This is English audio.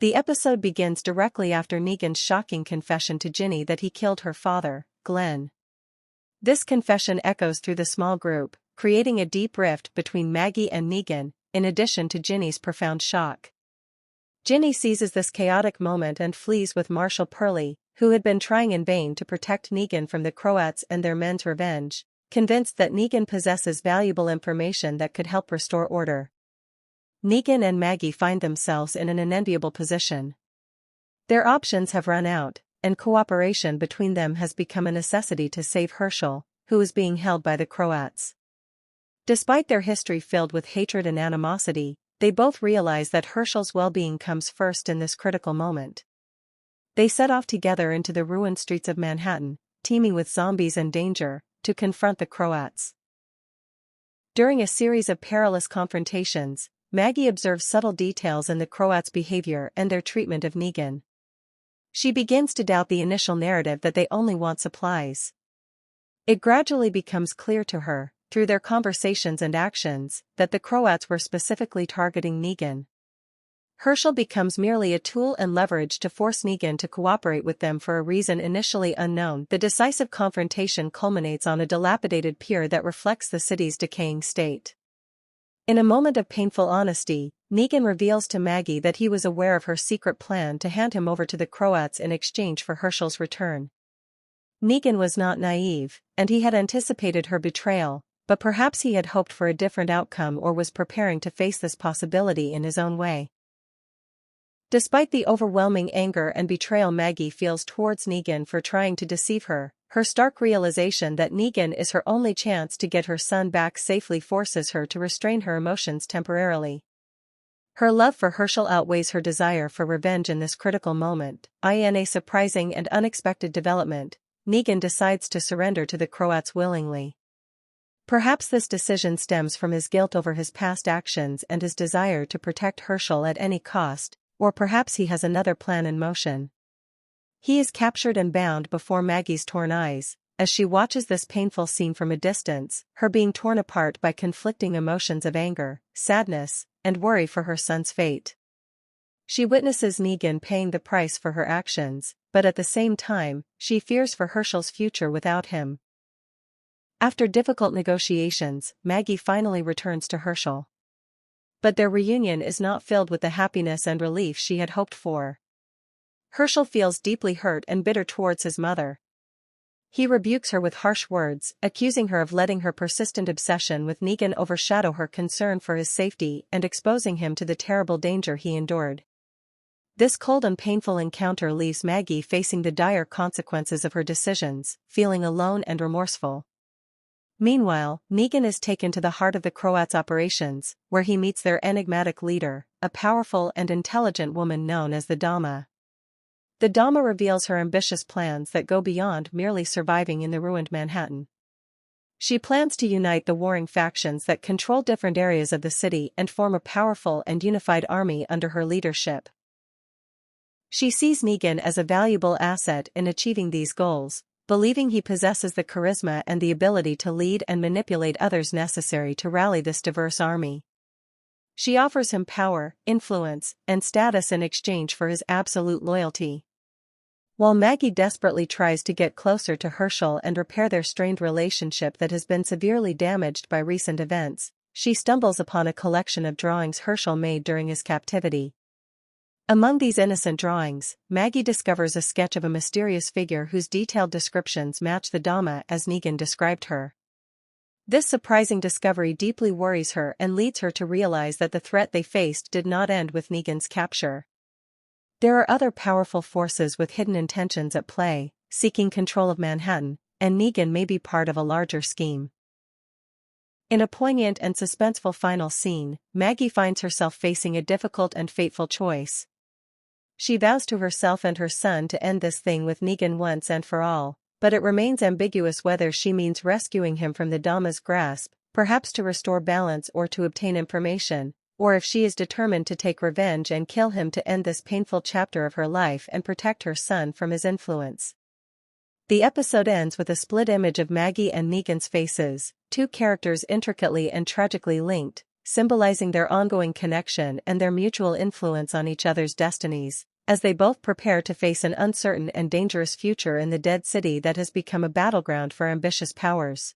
The episode begins directly after Negan's shocking confession to Ginny that he killed her father, Glenn. This confession echoes through the small group, creating a deep rift between Maggie and Negan, in addition to Ginny's profound shock. Ginny seizes this chaotic moment and flees with Marshal Purley, who had been trying in vain to protect Negan from the Croats and their men's revenge, convinced that Negan possesses valuable information that could help restore order. Negan and Maggie find themselves in an unenviable position. Their options have run out, and cooperation between them has become a necessity to save Hershel, who is being held by the Croats. Despite their history filled with hatred and animosity, they both realize that Hershel's well-being comes first in this critical moment. They set off together into the ruined streets of Manhattan, teeming with zombies and danger, to confront the Croats. During a series of perilous confrontations, Maggie observes subtle details in the Croats' behavior and their treatment of Negan. She begins to doubt the initial narrative that they only want supplies. It gradually becomes clear to her, through their conversations and actions, that the Croats were specifically targeting Negan. Hershel becomes merely a tool and leverage to force Negan to cooperate with them for a reason initially unknown. The decisive confrontation culminates on a dilapidated pier that reflects the city's decaying state. In a moment of painful honesty, Negan reveals to Maggie that he was aware of her secret plan to hand him over to the Croats in exchange for Hershel's return. Negan was not naive, and he had anticipated her betrayal, but perhaps he had hoped for a different outcome or was preparing to face this possibility in his own way. Despite the overwhelming anger and betrayal Maggie feels towards Negan for trying to deceive her, her stark realization that Negan is her only chance to get her son back safely forces her to restrain her emotions temporarily. Her love for Hershel outweighs her desire for revenge in this critical moment. In a surprising and unexpected development, Negan decides to surrender to the Croats willingly. Perhaps this decision stems from his guilt over his past actions and his desire to protect Hershel at any cost, or perhaps he has another plan in motion. He is captured and bound before Maggie's torn eyes, as she watches this painful scene from a distance, her being torn apart by conflicting emotions of anger, sadness, and worry for her son's fate. She witnesses Negan paying the price for her actions, but at the same time, she fears for Hershel's future without him. After difficult negotiations, Maggie finally returns to Hershel. But their reunion is not filled with the happiness and relief she had hoped for. Hershel feels deeply hurt and bitter towards his mother. He rebukes her with harsh words, accusing her of letting her persistent obsession with Negan overshadow her concern for his safety and exposing him to the terrible danger he endured. This cold and painful encounter leaves Maggie facing the dire consequences of her decisions, feeling alone and remorseful. Meanwhile, Negan is taken to the heart of the Croats' operations, where he meets their enigmatic leader, a powerful and intelligent woman known as the Dama. The Dama reveals her ambitious plans that go beyond merely surviving in the ruined Manhattan. She plans to unite the warring factions that control different areas of the city and form a powerful and unified army under her leadership. She sees Negan as a valuable asset in achieving these goals, believing he possesses the charisma and the ability to lead and manipulate others necessary to rally this diverse army. She offers him power, influence, and status in exchange for his absolute loyalty. While Maggie desperately tries to get closer to Hershel and repair their strained relationship that has been severely damaged by recent events, she stumbles upon a collection of drawings Hershel made during his captivity. Among these innocent drawings, Maggie discovers a sketch of a mysterious figure whose detailed descriptions match the Dama as Negan described her. This surprising discovery deeply worries her and leads her to realize that the threat they faced did not end with Negan's capture. There are other powerful forces with hidden intentions at play, seeking control of Manhattan, and Negan may be part of a larger scheme. In a poignant and suspenseful final scene, Maggie finds herself facing a difficult and fateful choice. She vows to herself and her son to end this thing with Negan once and for all, but it remains ambiguous whether she means rescuing him from the Dama's grasp, perhaps to restore balance or to obtain information, or if she is determined to take revenge and kill him to end this painful chapter of her life and protect her son from his influence. The episode ends with a split image of Maggie and Negan's faces, two characters intricately and tragically linked, symbolizing their ongoing connection and their mutual influence on each other's destinies, as they both prepare to face an uncertain and dangerous future in the Dead City that has become a battleground for ambitious powers.